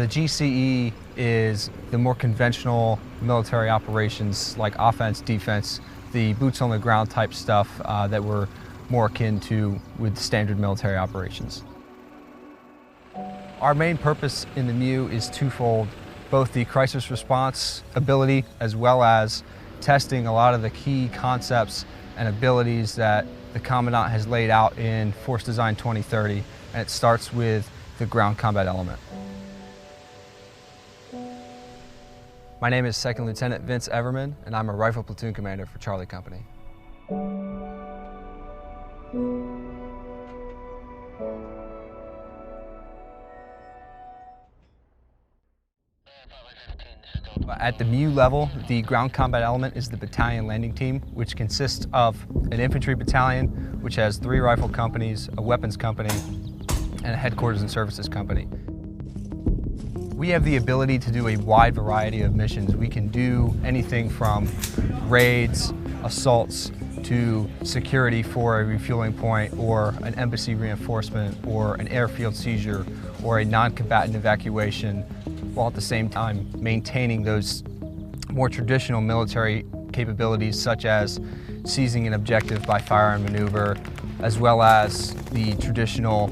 The GCE is the more conventional military operations like offense, defense, the boots on the ground type stuff that we're more akin to with standard military operations. Our main purpose in the MEU is twofold, both the crisis response ability as well as testing a lot of the key concepts and abilities that the Commandant has laid out in Force Design 2030, and it starts with the ground combat element. My name is Second Lieutenant Vince Everman, and I'm a Rifle Platoon Commander for Charlie Company. At the MEU level, the ground combat element is the battalion landing team, which consists of an infantry battalion, which has 3 rifle companies, a weapons company, and a headquarters and services company. We have the ability to do a wide variety of missions. We can do anything from raids, assaults, to security for a refueling point, or an embassy reinforcement, or an airfield seizure, or a non-combatant evacuation, while at the same time maintaining those more traditional military capabilities such as seizing an objective by fire and maneuver, as well as the traditional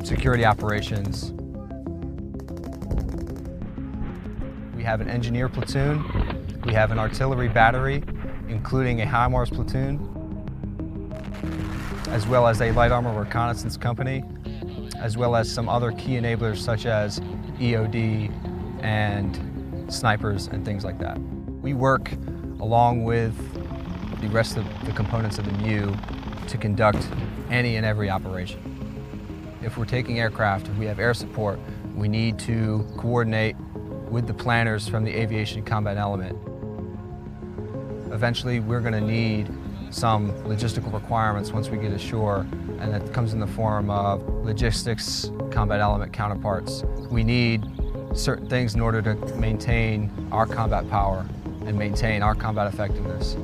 security operations. We have an engineer platoon, we have an artillery battery, including a HIMARS platoon, as well as a light armor reconnaissance company, as well as some other key enablers such as EOD and snipers and things like that. We work along with the rest of the components of the MEU to conduct any and every operation. If we're taking aircraft, if we have air support, we need to coordinate with the planners from the aviation combat element. Eventually, we're going to need some logistical requirements once we get ashore, and that comes in the form of logistics combat element counterparts. We need certain things in order to maintain our combat power and maintain our combat effectiveness.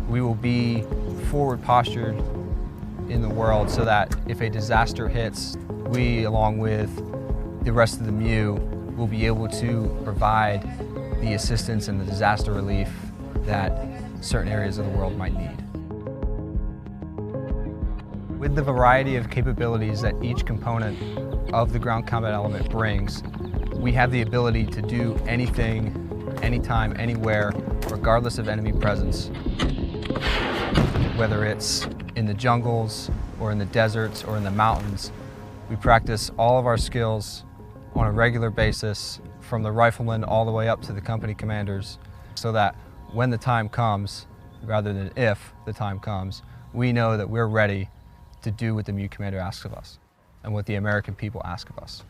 We will be forward postured in the world so that if a disaster hits, we, along with the rest of the MEU, will be able to provide the assistance and the disaster relief that certain areas of the world might need. With the variety of capabilities that each component of the ground combat element brings, we have the ability to do anything, anytime, anywhere, regardless of enemy presence. Whether it's in the jungles, or in the deserts, or in the mountains, we practice all of our skills on a regular basis, from the riflemen all the way up to the company commanders, so that when the time comes, rather than if the time comes, we know that we're ready to do what the MEU commander asks of us and what the American people ask of us.